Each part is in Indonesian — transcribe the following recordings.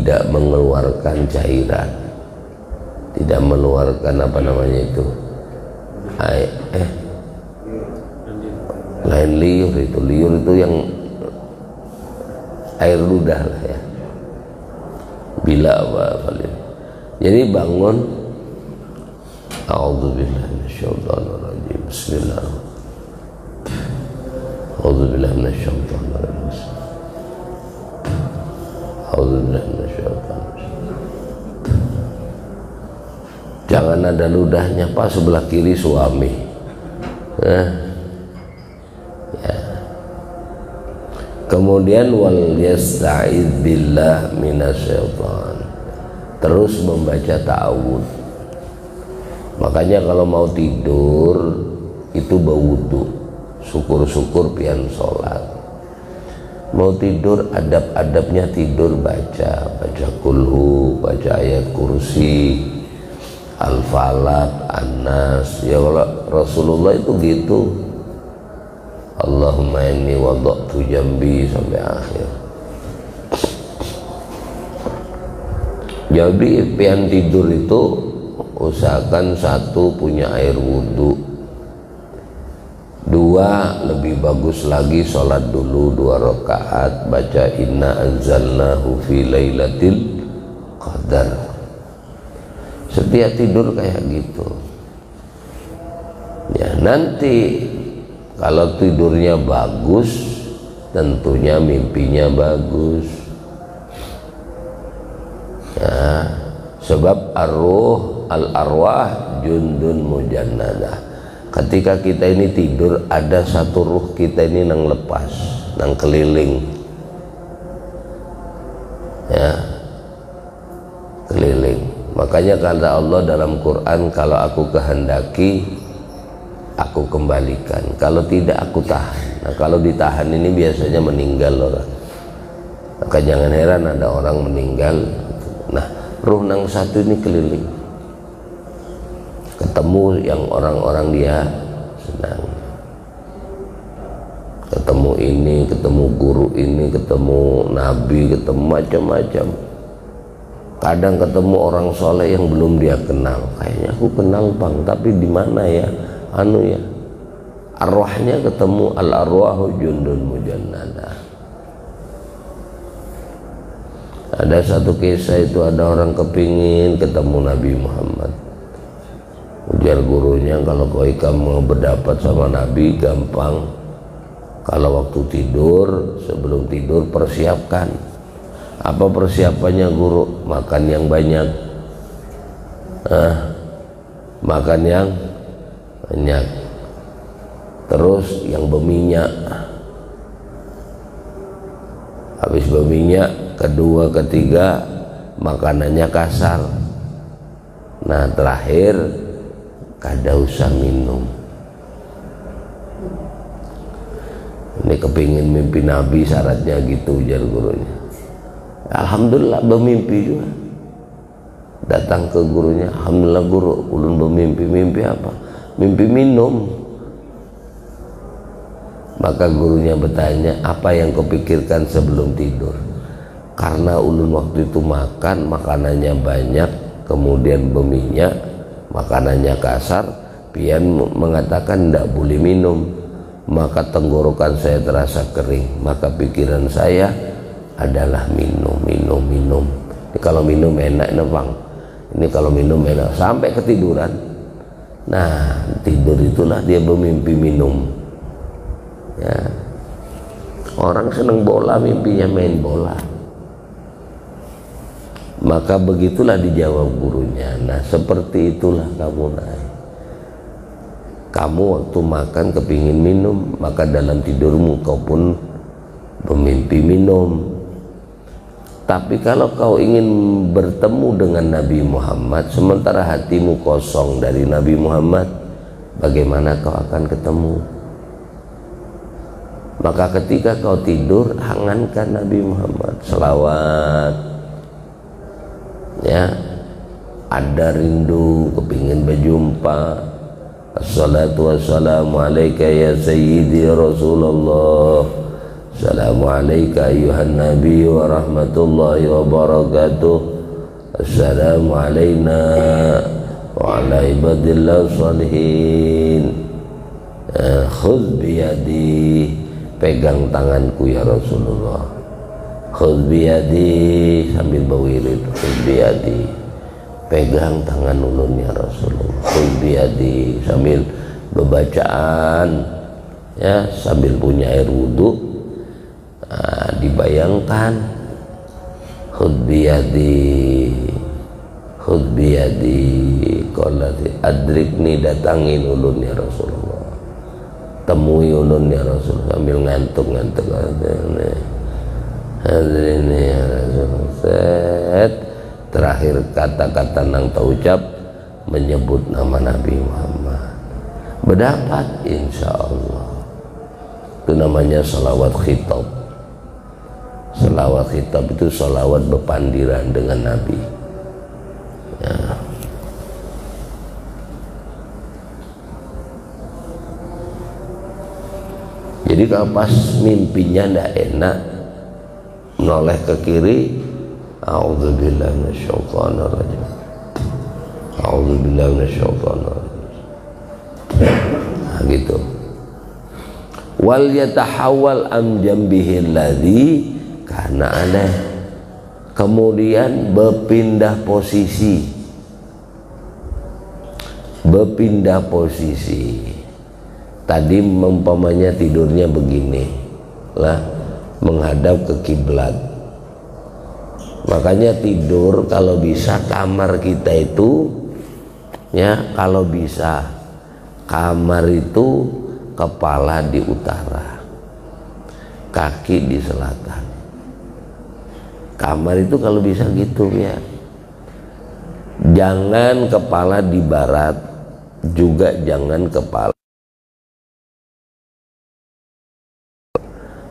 tidak mengeluarkan cairan, tidak mengeluarkan apa namanya itu, lain liur itu yang air ludah lah ya, bila apa. Jadi bangun, a'udzubillahi minasyaitonirrajim, bismillahirrahmanirrahim, a'udzubillahi minasyaitonirrajim, a'udzubillahi minasyaitonirrajim. Jangan ada ludahnya Pak, sebelah kiri suami. Ya. Kemudian wal yasta'idz billah minasyaiton. Terus membaca ta'awudz. Makanya kalau mau tidur itu berwudu. Syukur-syukur pian sholat. Mau tidur adab-adabnya tidur baca kulhu, baca ayat kursi, Al-Falaq, An-Nas. Ya Rasulullah itu gitu. Allahumma inni wada'tu jambi sampai akhir. Jadi pian tidur itu usahakan satu punya air wudhu, dua lebih bagus lagi sholat dulu 2 rakaat baca inna anzalnahu fi lailatul qadar. Setiap tidur kayak gitu ya. Nanti kalau tidurnya bagus, tentunya mimpinya bagus ya, sebab al-arwah jundun mujannadah. Ketika kita ini tidur, ada satu ruh kita ini nang lepas, nang keliling ya, keliling. Makanya kata Allah dalam Quran, kalau aku kehendaki aku kembalikan, kalau tidak aku tahan. Nah kalau ditahan ini biasanya meninggal orang. Maka jangan heran ada orang meninggal. Nah ruh nang satu ini keliling, ketemu yang orang-orang dia senang, ketemu ini, ketemu guru ini, ketemu nabi, ketemu macam-macam. Kadang ketemu orang soleh yang belum dia kenal, kayaknya aku kenal Bang, tapi di mana ya ya, arwahnya ketemu. Al-arwahu jundun mujannadah. Ada satu kisah itu, ada orang kepingin ketemu Nabi Muhammad. Ujar gurunya, kalau kau mau berdapat sama Nabi gampang, kalau waktu tidur, sebelum tidur persiapkan. Apa persiapannya guru? Makan yang banyak, makan yang banyak, terus yang berminyak. Habis berminyak, kedua ketiga makanannya kasar. Nah terakhir kada usah minum. Ini kepingin mimpi Nabi, syaratnya gitu ujar gurunya. Alhamdulillah bermimpi juga. Datang ke gurunya, alhamdulillah guru, ulun bermimpi. Mimpi apa? Mimpi minum. Maka gurunya bertanya, apa yang kau pikirkan sebelum tidur? Karena ulun waktu itu makan, makanannya banyak, kemudian berminyak, makanannya kasar, pian mengatakan tidak boleh minum. Maka tenggorokan saya terasa kering, maka pikiran saya adalah minum. Ini kalau minum enak Bang, ini kalau minum enak, sampai ketiduran. Nah tidur itulah dia bermimpi minum ya. Orang seneng bola, mimpinya main bola. Maka begitulah dijawab gurunya. Nah seperti itulah kamu naik. Kamu waktu makan kepingin minum, maka dalam tidurmu kau pun bermimpi minum. Tapi kalau kau ingin bertemu dengan Nabi Muhammad sementara hatimu kosong dari Nabi Muhammad, bagaimana kau akan ketemu? Maka ketika kau tidur, hangatkan Nabi Muhammad, selawat ya. Ada rindu, kepingin berjumpa. Assalatu wassalamu alaika ya sayyidi Rasulullah, Assalamualaikum ayuhan nabi wa rahmatullahi wa barakatuh. Assalamualaikum wa ala ibadillah salihin. Khudh biyadi, pegang tanganku ya Rasulullah. Khudh biyadi, sambil berwirid. Khudh biyadi, pegang tangan ulun ya Rasulullah. Khudh biyadi, sambil bebacaan ya, sambil punya air wudhu. Dibayangkan khudh biyadi, khudh biyadi, qolati adrikni, datangin ulun ya Rasulullah, temui ulun ya Rasulullah, sambil ngantuk-ngantuk hadrini ya Rasulullah. Terakhir kata-kata nang terucap menyebut nama Nabi Muhammad, berdapat insya Allah. Itu namanya salawat khitab. Salawat khitab itu salawat berpandiran dengan Nabi ya. Jadi kalau pas mimpinya ndak enak, menoleh ke kiri, a'udzubillahi minasyaitonir rajim, a'udzubillahi minasyaitonir rajim. Nah, gitu. Wal yatahawwal am jambihi alladhi, karena aneh, kemudian berpindah posisi, berpindah posisi. Tadi umpamanya tidurnya begini lah, menghadap ke kiblat. Makanya tidur kalau bisa kamar kita itu ya, kalau bisa kamar itu kepala di utara, kaki di selatan. Kamar itu kalau bisa gitu ya. Jangan kepala di barat, juga jangan kepala.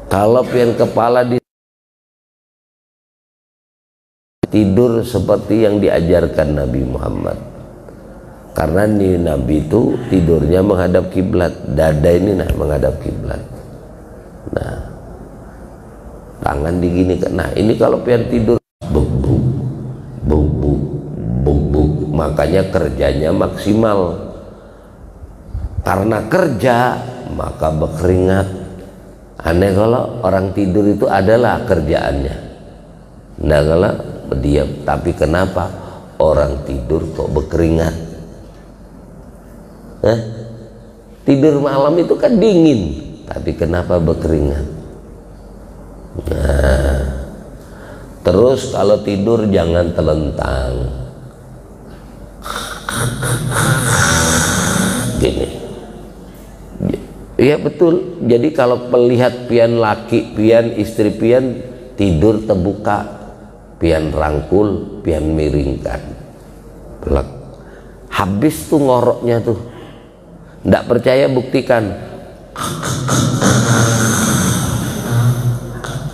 Kalau pian kepala di tidur seperti yang diajarkan Nabi Muhammad. Karena nih Nabi itu tidurnya menghadap kiblat, dada ini nah menghadap kiblat. Nah, tangan diginikan. Nah, ini kalau pian tidur buk-buk, buk-buk, buk-buk, makanya kerjanya maksimal. Karena kerja maka berkeringat. Aneh kalau orang tidur itu adalah kerjaannya. Nah, kalau diam, tapi kenapa orang tidur kok berkeringat? Tidur malam itu kan dingin, tapi kenapa berkeringat? Nah, terus kalau tidur jangan telentang gini. Iya betul. Jadi kalau melihat pian laki, pian istri pian tidur terbuka, pian rangkul, pian miringkan, pelak. Habis tuh ngoroknya tuh. Nggak percaya buktikan.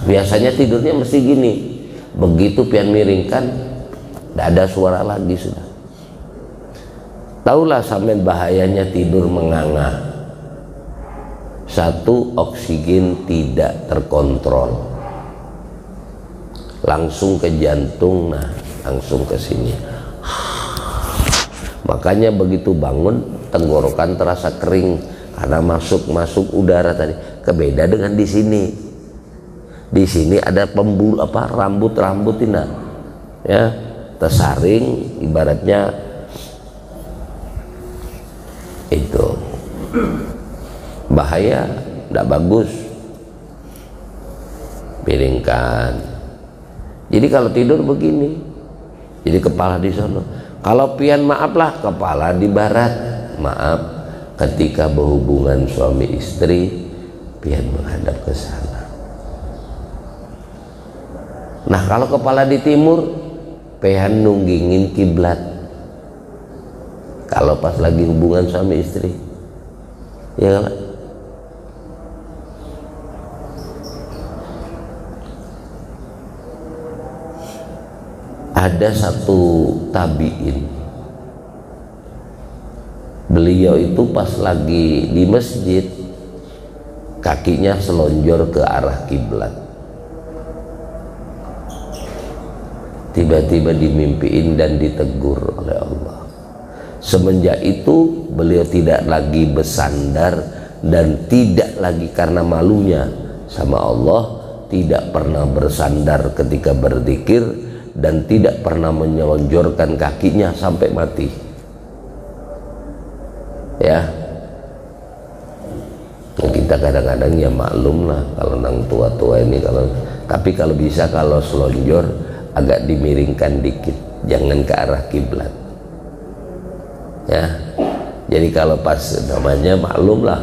Biasanya tidurnya mesti gini. Begitu pian miringkan, nggak ada suara lagi sudah. Taulah sampean bahayanya tidur menganga. Satu, oksigen tidak terkontrol, langsung ke jantung, nah langsung ke sini. Makanya begitu bangun tenggorokan terasa kering karena masuk udara tadi. Kebeda dengan di sini. Di sini ada pembuluh apa rambut ini, ya tersaring, ibaratnya itu. Bahaya, tidak bagus. Piringkan. Jadi kalau tidur begini, jadi kepala di sana. Kalau pian maaflah kepala di barat. Maaf, ketika berhubungan suami istri, pian menghadap ke sana. Nah kalau kepala di timur, pian nunggingin kiblat. Kalau pas lagi hubungan suami istri, ya kan? Ada satu tabiin, beliau itu pas lagi di masjid, kaki kakinya selonjor ke arah kiblat. Tiba-tiba dimimpiin dan ditegur oleh Allah. Semenjak itu beliau tidak lagi bersandar dan tidak lagi karena malunya sama Allah, tidak pernah bersandar ketika berzikir dan tidak pernah menyelonjorkan kakinya sampai mati. Ya, kita kadang-kadang ya maklum lah kalau nang tua-tua ini, tapi kalau bisa kalau selonjor agak dimiringkan dikit, jangan ke arah kiblat. Ya, jadi kalau pas namanya maklum lah,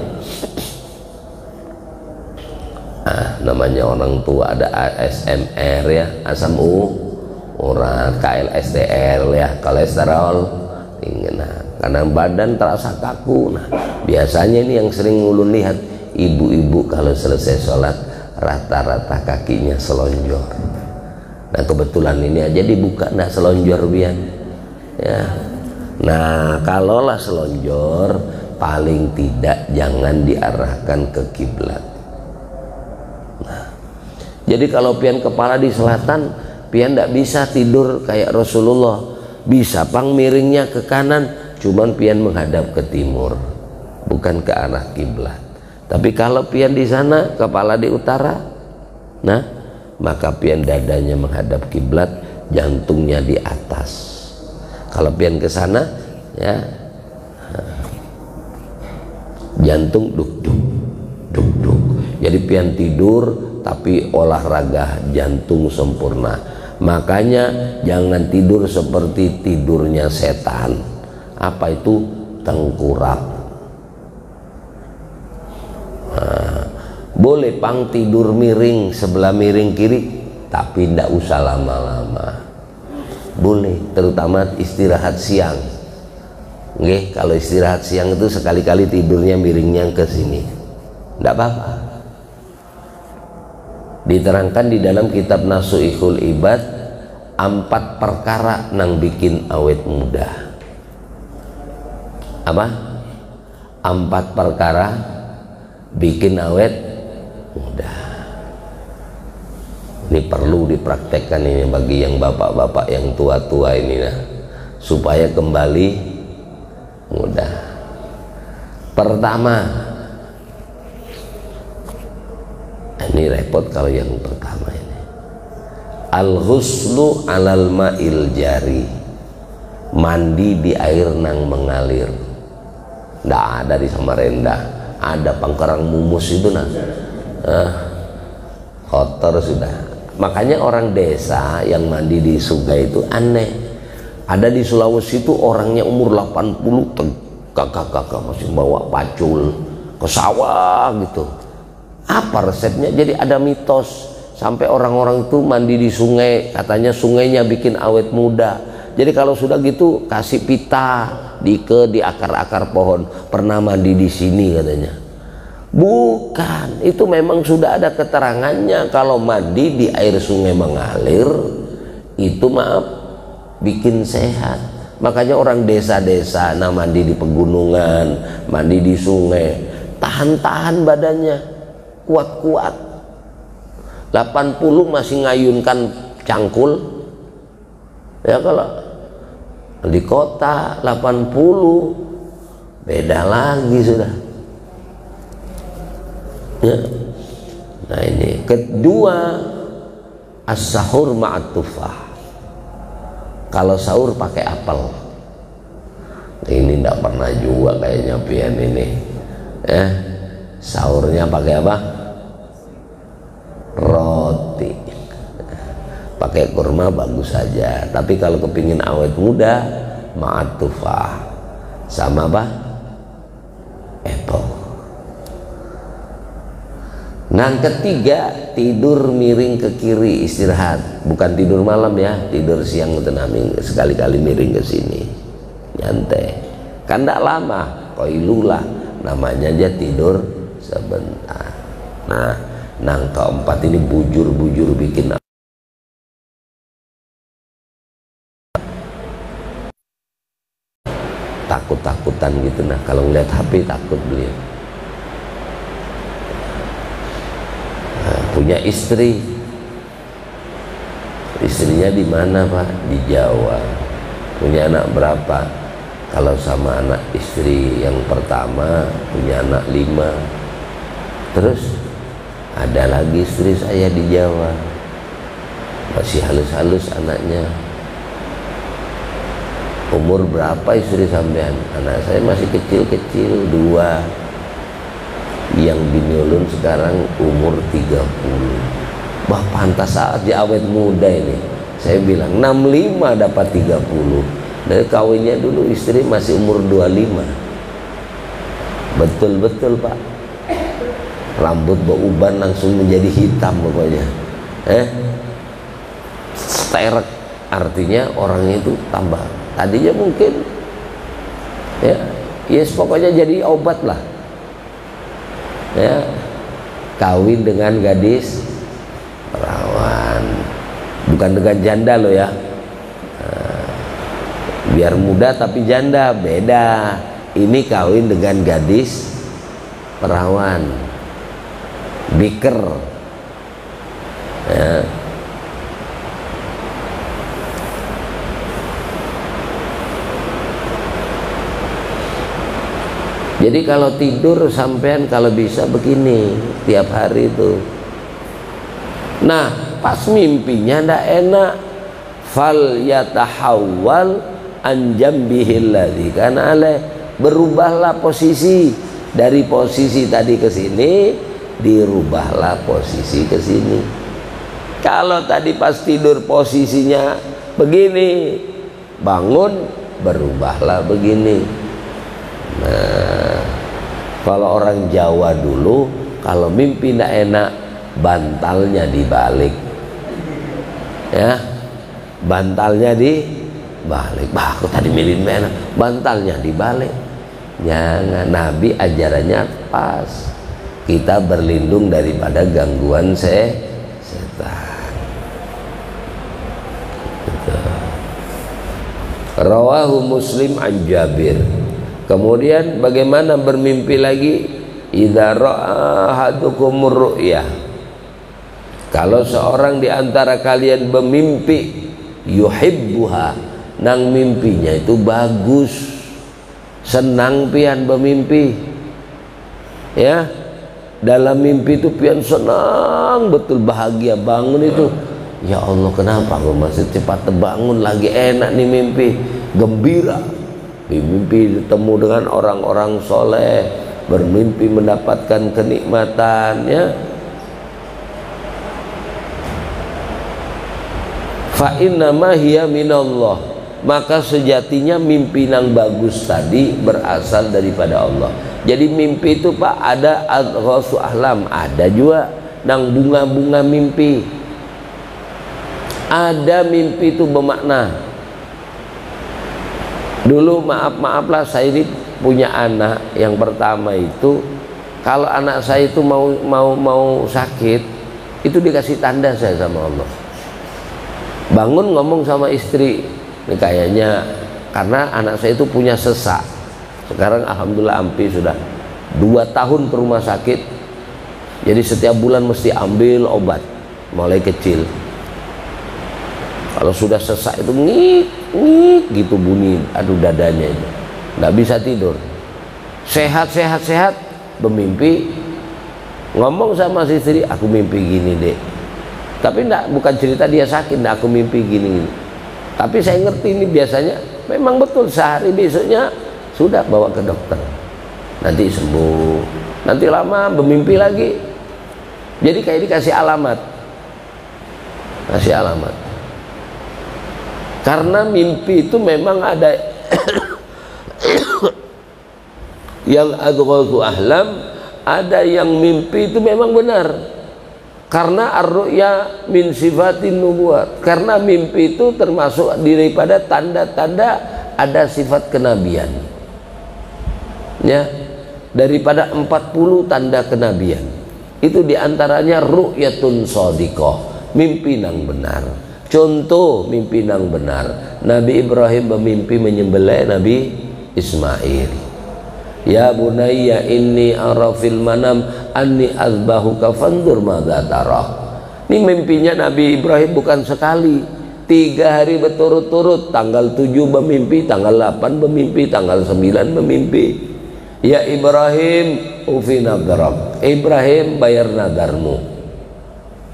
namanya orang tua ada ASMR ya, asam urat, KLSTR ya, kolesterol tinggi. Nah, karena badan terasa kaku. Nah, biasanya ini yang sering ulun lihat, ibu-ibu kalau selesai sholat rata-rata kakinya selonjor. Nah, kebetulan ini aja dibuka, nah selonjor biar ya. Nah, kalaulah selonjor paling tidak jangan diarahkan ke kiblat. Nah, jadi kalau pian kepala di selatan, pian tidak bisa tidur kayak Rasulullah. Bisa pang miringnya ke kanan, cuman pian menghadap ke timur, bukan ke arah kiblat. Tapi kalau pian di sana kepala di utara, nah maka pian dadanya menghadap kiblat, jantungnya di atas. Kalau pian ke sana ya, jantung duk duk duk duk. Jadi pian tidur tapi olahraga jantung sempurna. Makanya jangan tidur seperti tidurnya setan. Apa itu? Tengkurap. Nah, boleh pang tidur miring, sebelah miring kiri, tapi tidak usah lama-lama. Boleh, terutama istirahat siang. Nggih, kalau istirahat siang itu sekali-kali tidurnya miringnya ke sini, tidak apa-apa. Diterangkan di dalam kitab Nasuihul Ibad, 4 perkara nang bikin awet muda. Apa? 4 perkara bikin awet muda. Ini perlu dipraktekkan ini bagi yang bapak-bapak yang tua-tua ini, nah, supaya kembali muda. Pertama, ini repot kalau yang pertama ini, al-ghuslu alal ma'il jari, mandi di air nang mengalir. Nggak ada di Samarinda, ada Pangkarang Mumus itu nah, kotor sudah. Makanya orang desa yang mandi di sungai itu aneh. Ada di Sulawesi itu orangnya umur 80, kakak-kakak masih bawa pacul ke sawah gitu. Apa resepnya? Jadi ada mitos sampai orang-orang itu mandi di sungai, katanya sungainya bikin awet muda. Jadi kalau sudah gitu kasih pita di akar-akar pohon, pernah mandi di sini katanya. Bukan, itu memang sudah ada keterangannya kalau mandi di air sungai mengalir itu maaf bikin sehat. Makanya orang desa-desa nah mandi di pegunungan, mandi di sungai, tahan-tahan badannya, kuat-kuat. 80 masih ngayunkan cangkul. Ya kalau di kota 80 beda lagi sudah. Ya. Nah ini kedua, as-sahur ma'at tufah. Kalau sahur pakai apel. Ini tidak pernah juga kayaknya pian ini. Sahurnya pakai apa? Roti. Pakai kurma bagus saja. Tapi kalau kepingin awet muda, ma'at tufah. Sama apa? Apple. Nah ketiga, tidur miring ke kiri, istirahat. Bukan tidur malam ya, tidur siang sekali-kali miring ke sini, nyantai. Kan tidak lama, koilulah namanya aja tidur sebentar. Nah, nang keempat ini bujur-bujur bikin takut-takutan gitu. Nah kalau ngeliat HP takut beliau. punya istri. Istrinya di mana Pak? Di Jawa. Punya anak berapa? Kalau sama anak istri yang pertama punya anak 5. Terus ada lagi istri saya di Jawa, masih halus-halus anaknya. Umur berapa istri sampean? Anak saya masih kecil-kecil, 2. Yang bini ulun sekarang umur 30. Wah, pantas saat dia awet muda ini. Saya bilang 65 dapat 30. Dari kawinnya dulu istri masih umur 25. Betul-betul Pak. Rambut beruban langsung menjadi hitam pokoknya. Sterek, artinya orangnya itu tambah. Tadinya mungkin ya, yes, pokoknya jadi obat lah. Ya, kawin dengan gadis perawan, bukan dengan janda loh ya. Biar muda tapi janda, beda. Ini kawin dengan gadis perawan, biker ya. Jadi kalau tidur sampean kalau bisa begini tiap hari itu. Nah, pas mimpinya ndak enak, fal yatahawwal an jambihil ladzi kana alaih, berubahlah posisi dari posisi tadi ke sini, dirubahlah posisi ke sini. Kalau tadi pas tidur posisinya begini, bangun berubahlah begini. Nah, kalau orang Jawa dulu kalau mimpi ndak enak, bantalnya dibalik. Ya, bantalnya dibalik. Bah, aku tadi milih enak, bantalnya dibalik. Jangan, Nabi ajarannya pas. Kita berlindung daripada gangguan setan. Rawahu Muslim an Jabir. Kemudian bagaimana bermimpi lagi? Idza ra'a ahadukumur ru'yah. Kalau seorang di antara kalian bermimpi, yuhibbuha, nang mimpinya itu bagus, senang pian bermimpi. Ya, dalam mimpi itu pian senang betul, bahagia, bangun itu, ya Allah kenapa aku masih cepat terbangun lagi, enak nih mimpi, gembira. Mimpi bertemu dengan orang-orang soleh, bermimpi mendapatkan kenikmatannya. Fa innama hiya minallah, maka sejatinya mimpi yang bagus tadi berasal daripada Allah. Jadi mimpi itu Pak ada adghasu ahlam, ada juga nang bunga-bunga mimpi. Ada mimpi itu bermakna. Dulu maaf-maaflah, saya ini punya anak yang pertama itu, kalau anak saya itu mau sakit, itu dikasih tanda saya sama Allah. Bangun ngomong sama istri, ini kayaknya karena anak saya itu punya sesak. Sekarang alhamdulillah ampi sudah 2 tahun ke rumah sakit. Jadi setiap bulan mesti ambil obat mulai kecil. Kalau sudah sesak itu ngik gitu bunyi, aduh dadanya itu nggak bisa tidur. Sehat bermimpi, ngomong sama si istri, aku mimpi gini dek, tapi bukan cerita dia sakit, aku mimpi gini. Tapi saya ngerti ini biasanya memang betul, sehari besoknya sudah bawa ke dokter, nanti sembuh, nanti lama bermimpi lagi. Jadi kayak dikasih alamat, kasih alamat. Karena mimpi itu memang ada yang adghasu ahlam, ada yang mimpi itu memang benar. Karena ar-ru'ya min sifatin nubuwat, karena mimpi itu termasuk daripada tanda-tanda ada sifat kenabian. Ya, daripada 40 tanda kenabian. Itu diantaranya ru'yatun shadiqah, mimpi yang benar. Contoh mimpi yang benar, Nabi Ibrahim bermimpi menyembelih Nabi Ismail. Ya bunayya inni ara fil manam anni azbahuka fanzur madza tara. Ini mimpinya Nabi Ibrahim bukan sekali, 3 hari berturut-turut, tanggal 7 bermimpi, tanggal 8 bermimpi, tanggal 9 bermimpi. Ya Ibrahim ufi nadrak, Ibrahim bayar nadarmu.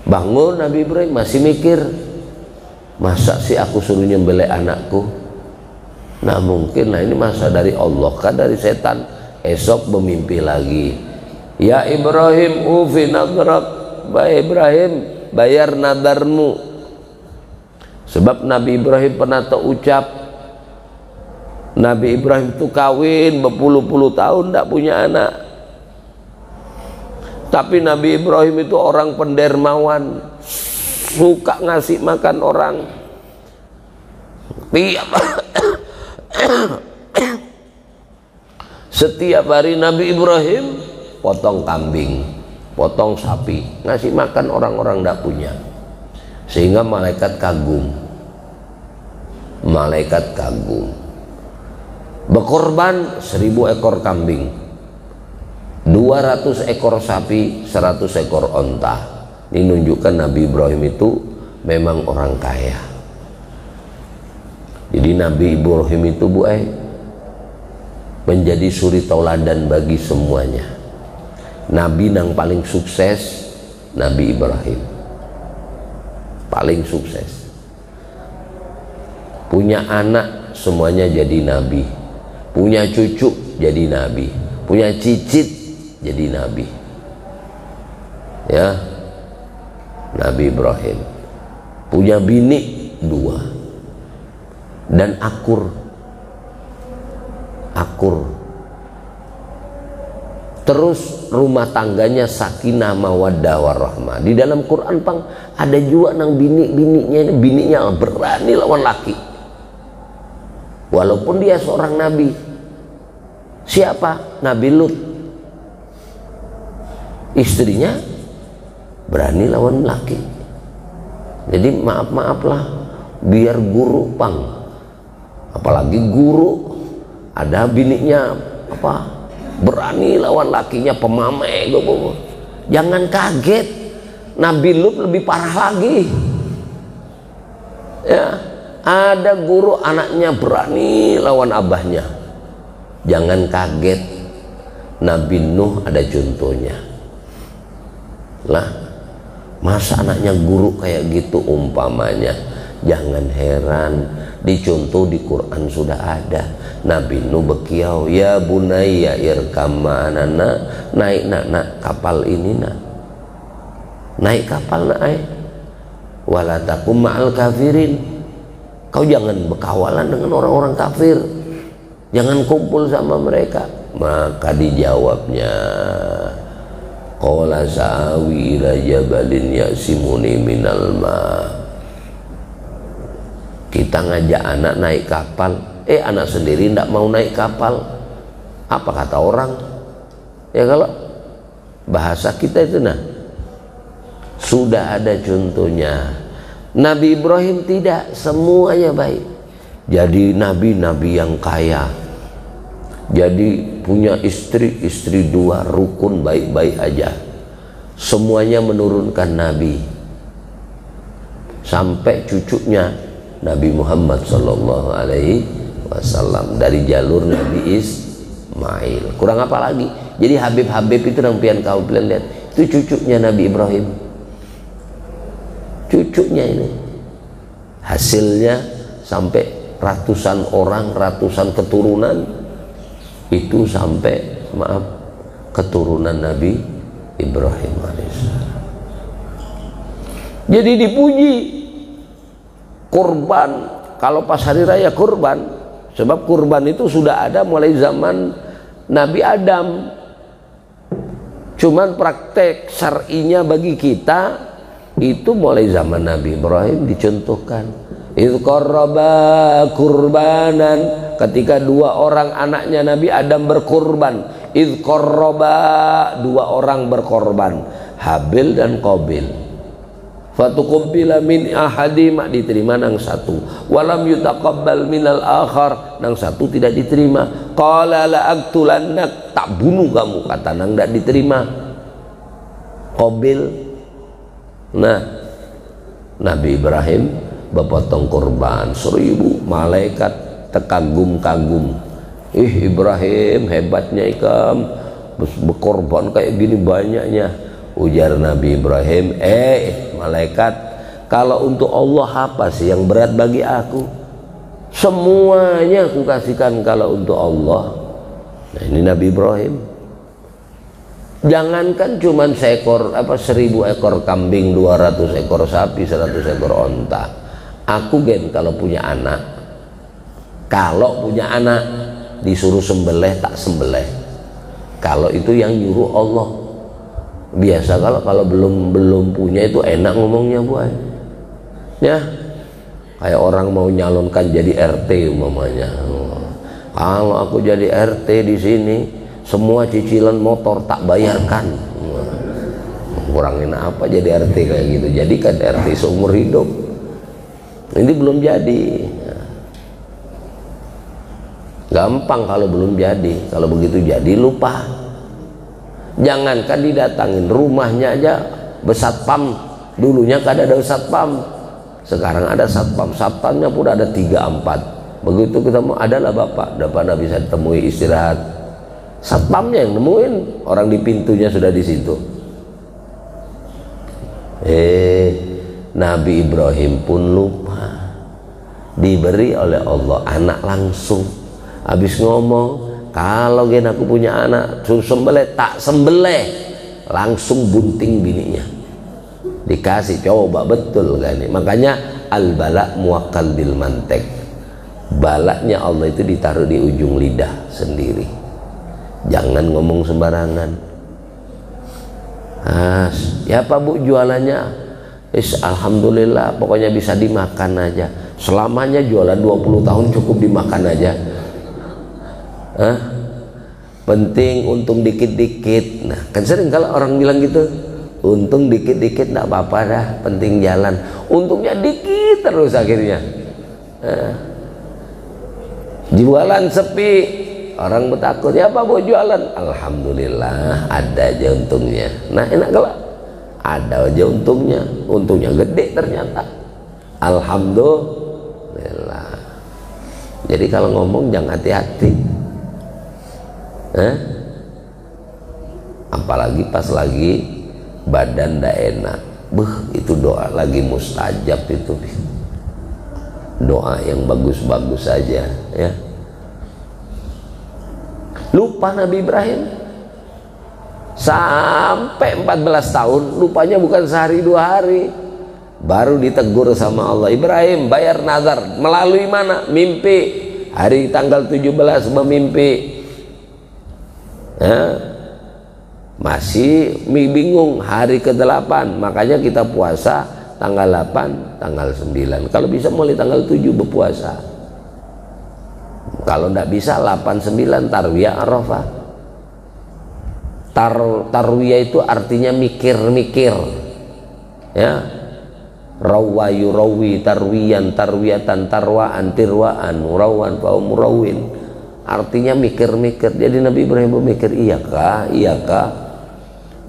Bangun Nabi Ibrahim masih mikir, masa sih aku suruh nyembelih anakku? Nah mungkin, nah ini masa dari Allah kan dari setan. Esok bermimpi lagi, ya Ibrahim ufi nadrak, Ibrahim bayar nadarmu. Sebab Nabi Ibrahim pernah terucap, Nabi Ibrahim itu kawin berpuluh-puluh tahun tidak punya anak, tapi Nabi Ibrahim itu orang pendermawan, suka ngasih makan orang. Setiap hari Nabi Ibrahim potong kambing, potong sapi, ngasih makan orang-orang tidak punya. Sehingga malaikat kagum, malaikat kagum. Berkorban 1000 ekor kambing, 200 ekor sapi, 100 ekor onta. Ini menunjukkan Nabi Ibrahim itu memang orang kaya. Jadi Nabi Ibrahim itu menjadi suri tauladan bagi semuanya. Nabi yang paling sukses Nabi Ibrahim, paling sukses. Punya anak semuanya jadi nabi, punya cucu jadi nabi, punya cicit jadi nabi. Ya, Nabi Ibrahim punya bini 2 dan akur. Terus rumah tangganya sakinah mawaddah warahmah. Di dalam Quran pang ada juga nang bininya berani lawan laki, walaupun dia seorang nabi. Siapa? Nabi Lut. Istrinya berani lawan laki. Jadi maaf-maaflah, biar guru pang, apalagi guru ada bininya berani lawan lakinya, pemamai. Jangan kaget, Nabi Lut lebih parah lagi. Ya, ada guru anaknya berani lawan abahnya. Jangan kaget, Nabi Nuh ada contohnya. Lah, masa anaknya guru kayak gitu umpamanya? Jangan heran, dicontoh di Quran sudah ada. Nabi Nuh bekiau, ya bunayya irkam ma'ana, naik nak kapal ini nak, naik kapal nak, wala takum ma'al kafirin, kau jangan berkawalan dengan orang-orang kafir, jangan kumpul sama mereka. Maka dijawabnya, qala sa'awi ila jabalin ya'simuni minal ma'. Kita ngajak anak naik kapal, anak sendiri tidak mau naik kapal. Apa kata orang? Ya kalau bahasa kita itu, nah sudah ada contohnya. Nabi Ibrahim tidak, semuanya baik. Jadi nabi-nabi yang kaya, jadi punya istri 2, rukun, baik-baik aja. Semuanya menurunkan nabi, sampai cucunya Nabi Muhammad Sallallahu Alaihi Wasallam dari jalur Nabi Ismail. Kurang apa lagi? Jadi Habib-Habib itu yang pian kau lihat, itu cucunya Nabi Ibrahim. Cucunya ini. Hasilnya sampai ratusan orang, ratusan keturunan, itu sampai keturunan Nabi Ibrahim alaihissalam. Jadi dipuji. Kurban, kalau pas hari raya kurban, sebab kurban itu sudah ada mulai zaman Nabi Adam, cuman praktek syar'inya bagi kita itu mulai zaman Nabi Ibrahim dicontohkan. Idz qarraba kurbanan, ketika 2 orang anaknya Nabi Adam berkurban. Idz qarraba, 2 orang berkorban, Habil dan Qabil. fatuqabbila min ahadi mak diterima nang satu, walam yutaqabbal minal akhar nang satu tidak diterima. Qala la aqtulannak, tak bunuh kamu, kata nang tidak diterima. Qabil. Nah, Nabi Ibrahim bepotong kurban 1000, malaikat terkagum-kagum. Ibrahim hebatnya ikam, berkorban kayak gini banyaknya. Ujar Nabi Ibrahim, malaikat, kalau untuk Allah apa sih yang berat bagi aku? Semuanya aku kasihkan kalau untuk Allah. Nah, ini Nabi Ibrahim. Jangankan cuman 1000 ekor kambing, 200 ekor sapi, 100 ekor onta. Aku kalau punya anak, disuruh sembelih tak sembelih. Kalau itu yang nyuruh Allah. Biasa kalau belum punya itu enak ngomongnya, boy. Ya, kayak orang mau nyalonkan jadi RT umpamanya. Kalau aku jadi RT di sini, semua cicilan motor tak bayarkan. Kurang enak apa jadi RT kayak gitu? Jadikan RT seumur hidup. Ini belum jadi. Gampang kalau belum jadi. Kalau begitu jadi lupa. Jangankan didatangin, rumahnya aja besatpam. Dulunya kan ada satpam, sekarang ada satpam. Satpamnya pun ada 3-4. Begitu kita mau, adalah bapak tidak bisa ditemui istirahat, satpamnya yang nemuin, orang di pintunya sudah di situ. Nabi Ibrahim pun lupa, diberi oleh Allah anak langsung. Habis ngomong, kalau aku punya anak suruh sembelih, tak sembelih, langsung bunting bininya. Dikasih, coba betul kan ini. Makanya al bala muwakkal bil mantek. Balaknya Allah itu ditaruh di ujung lidah sendiri. Jangan ngomong sembarangan. Ya Pak Bu, jualannya alhamdulillah, pokoknya bisa dimakan aja. Selamanya jualan 20 tahun cukup dimakan aja. Penting untung dikit-dikit. Nah, kan sering kalau orang bilang gitu, untung dikit-dikit enggak apa-apa dah, penting jalan. Untungnya dikit terus akhirnya. Jualan sepi, orang bertakut, ya Pak Bu jualan, alhamdulillah ada aja untungnya. Nah, enak kalau ada aja untungnya, untungnya gede ternyata, alhamdulillah. Jadi kalau ngomong jangan hati-hati. Apalagi pas lagi badan ndak enak, itu doa lagi mustajab itu, doa yang bagus-bagus saja ya. Lupa Nabi Ibrahim sampai 14 tahun, lupanya bukan sehari 2 hari. Baru ditegur sama Allah, Ibrahim bayar nazar melalui mana? Mimpi, hari tanggal 17 memimpi. Masih bingung, hari ke-8, makanya kita puasa tanggal 8, tanggal 9, kalau bisa mulai tanggal 7 berpuasa. Kalau tidak bisa 8, 9 tarwiyah Arafah. Tarwiyah itu artinya mikir-mikir ya. Rawa yurawi tarwiyan tarwiyatan tarwaan tirwaan murawan fa murawin, artinya mikir-mikir. Jadi Nabi Ibrahim bermikir, iyakah.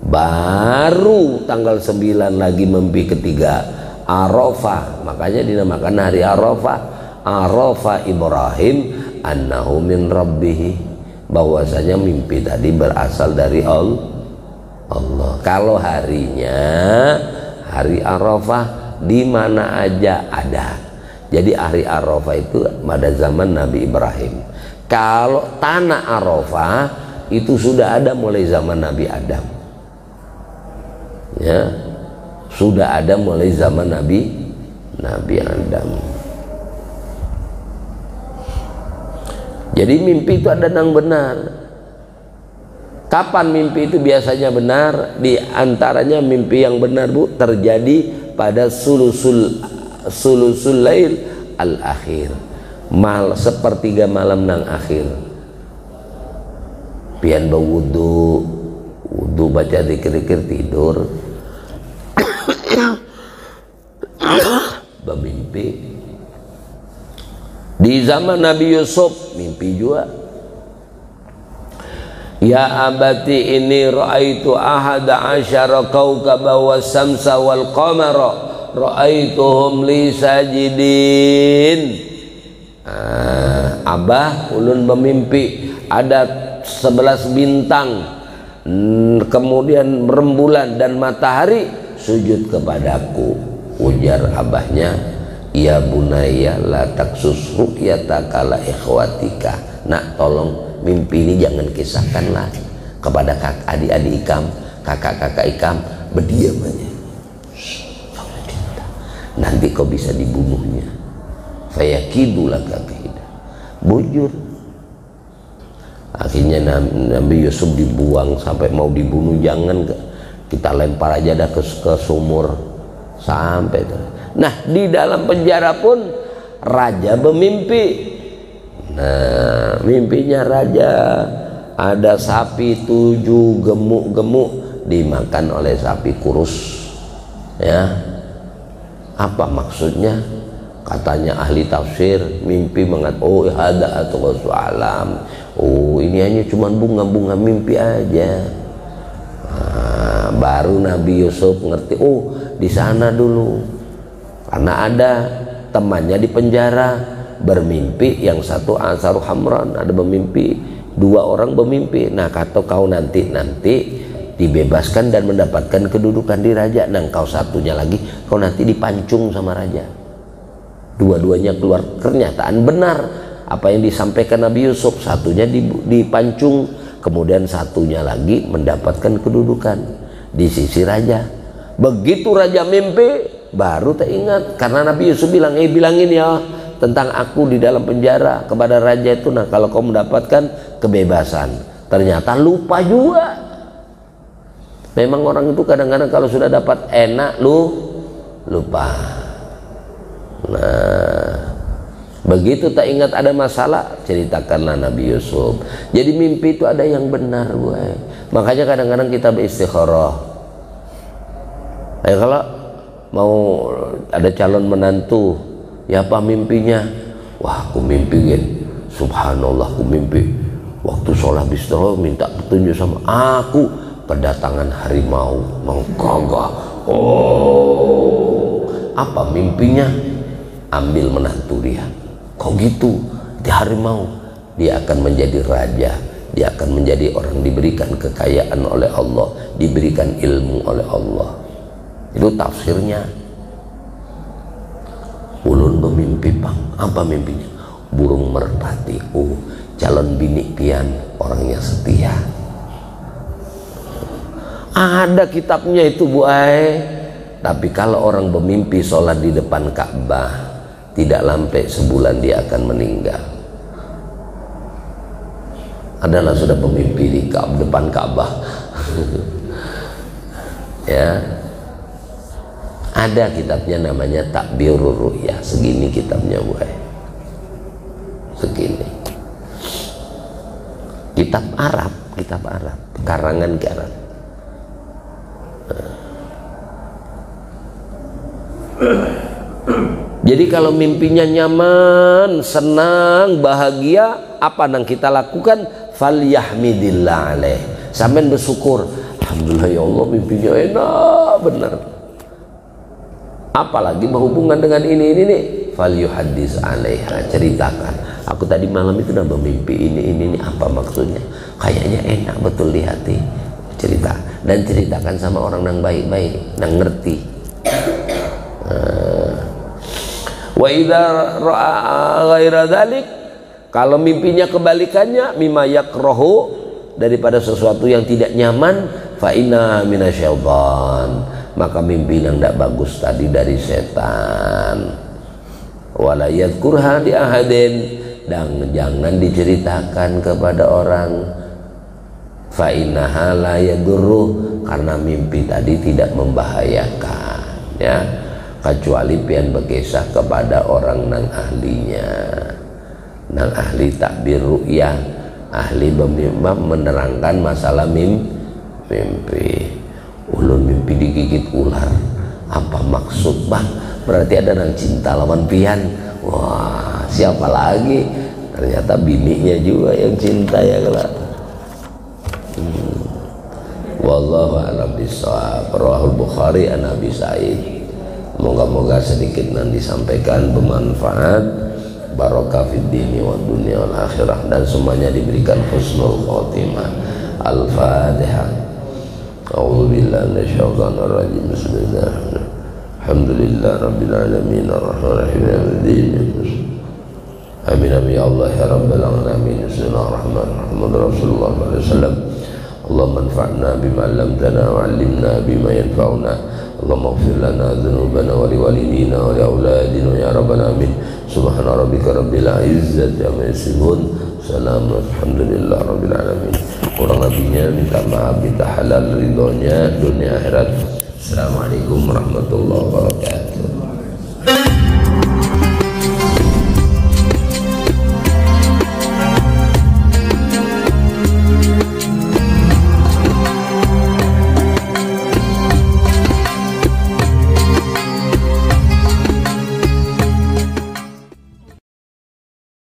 Baru tanggal 9 lagi mimpi ketiga Arafah, makanya dinamakan hari Arafah. Arafah Ibrahim annahu min rabbih, bahwasanya mimpi tadi berasal dari Allah. Kalau harinya hari Arafah di mana aja ada. Jadi hari Arafah itu pada zaman Nabi Ibrahim. Kalau tanah Arafah itu sudah ada mulai zaman Nabi Adam. Ya, sudah ada mulai zaman Nabi Adam. Jadi mimpi itu ada yang benar. Kapan mimpi itu biasanya benar? Di antaranya mimpi yang benar, Bu, terjadi pada sulusul lail al akhir, sepertiga malam nang akhir. Pian wudu baca zikir tidur. mimpi. Di zaman Nabi Yusuf mimpi juga. Ya abati ini ra'aitu ahada asyara kawkaba was-samsa wal qamara ra'aituhum li sajidin. Abah ulun bermimpi ada 11 bintang, kemudian rembulan dan matahari sujud kepadaku. Ujar abahnya, ya bunayya la taksus ru'yataka la ikhwatika. Nak, tolong mimpi ini jangan kisahkanlah kepada adik-adik ikam, kakak-kakak ikam, berdiam aja. Nanti kau bisa dibunuhnya. Fayakidu laka kaida. Bujur. Akhirnya Nabi Yusuf dibuang sampai mau dibunuh, jangan kita lempar aja dah ke sumur sampai itu. Nah, di dalam penjara pun raja bermimpi. Nah, mimpinya raja ada sapi 7 gemuk-gemuk dimakan oleh sapi kurus. Ya, apa maksudnya? Katanya ahli tafsir, mimpi mengatakan, oh hada atau alam, oh ini hanya cuma bunga-bunga mimpi aja. Nah, baru Nabi Yusuf ngerti, oh di sana dulu, karena ada temannya di penjara bermimpi, yang satu Ansarul Hamran, ada bermimpi, 2 orang bermimpi. Nah, kata kau nanti dibebaskan dan mendapatkan kedudukan di raja. Nah, kau satunya lagi, kau nanti dipancung sama raja. Dua-duanya keluar kenyataan benar apa yang disampaikan Nabi Yusuf. Satunya dipancung, kemudian satunya lagi mendapatkan kedudukan di sisi raja. Begitu raja mimpi baru teringat, karena Nabi Yusuf bilang, bilangin ya tentang aku di dalam penjara kepada raja itu. Nah, kalau kau mendapatkan kebebasan. Ternyata lupa juga. Memang orang itu kadang-kadang kalau sudah dapat enak lupa. Nah, begitu tak ingat ada masalah, ceritakanlah Nabi Yusuf. Jadi mimpi itu ada yang benar, boy. Makanya kadang-kadang kita beristikharah. Kalau mau ada calon menantu, ya apa mimpinya? Wah, aku mimpi kan, subhanallah, aku mimpi waktu sholat bismillah minta petunjuk sama aku, kedatangan harimau menggagah. Oh, apa mimpinya? Ambil menantu dia. Kok gitu? Di harimau, dia akan menjadi raja, dia akan menjadi orang diberikan kekayaan oleh Allah, diberikan ilmu oleh Allah. Itu tafsirnya. Ulun bermimpi, Bang. Apa mimpinya? Burung merpati. Oh, calon bini pian, orangnya setia. Ada kitabnya itu, Bu Ai. Tapi kalau orang bermimpi sholat di depan Ka'bah, tidak sampai sebulan dia akan meninggal. Adalah sudah bermimpi di depan Ka'bah. Ya, ada kitabnya namanya Takbirur Ru'ya. Segini kitabnya, Bu. Segini. Kitab Arab, karangan Arab. Jadi kalau mimpinya nyaman, senang, bahagia, apa yang kita lakukan? Falyahmidillah alaih. Sampai bersyukur, alhamdulillah ya Allah, mimpinya enak benar. Apalagi berhubungan dengan ini nih, falyuhaddis alaiha, ceritakan. Aku tadi malam itu udah bermimpi ini, apa maksudnya? Kayaknya enak betul di hati. Cerita dan ceritakan sama orang yang baik-baik, yang ngerti. Wa idza ra'a ghaira dzalik, kalau mimpinya kebalikannya, mimma yakrahu, daripada sesuatu yang tidak nyaman, fa inna minasyaitan, maka mimpi yang tidak bagus tadi dari setan. Wala yadhkurha li ahadin, dan jangan diceritakan kepada orang. Fa innaha la yadurru, karena mimpi tadi tidak membahayakan, ya, kecuali pian berkisah kepada orang nang ahlinya, nang ahli takbir ru'yah, ahli menerangkan masalah mimpi. Ulun mimpi digigit ular, apa maksud, Bang? berarti ada nang cinta lawan pian. Wah, siapa lagi? Ternyata bininya juga yang cinta ya kelak. Wallahu a'lam bishawab. Rawahul Bukhari an Abi Sa'id. Moga-moga sedikit nanti disampaikan bermanfaat, barokah fid dini wa dunya wal akhirah, dan semuanya diberikan husnul khotimah. Al-Fatihah. A'udzu billahi minasyaitonir rajim. Bismillahirrahmanirrahim. Alhamdulillah rabbil alamin arrahmanir rahim. Amin amin ya Allah ya rabbal alamin. Bismillahirrahmanirrahim. Rasulullah sallallahu alaihi wasallam. Allahumma anfa'na bima 'allamtana wa 'allimna bima yanfa'una. Allahumma ighfir lana dhunubana wa liwalidina wa liauladina ya rabbal alamin. Subhana rabbika rabbil izzati amma yasifun. Salamun alhamdulillah rabbil alamin. Kurang lebihnya minta maaf, minta halal ridhonya dunia akhirat. Assalamualaikum warahmatullahi wabarakatuh.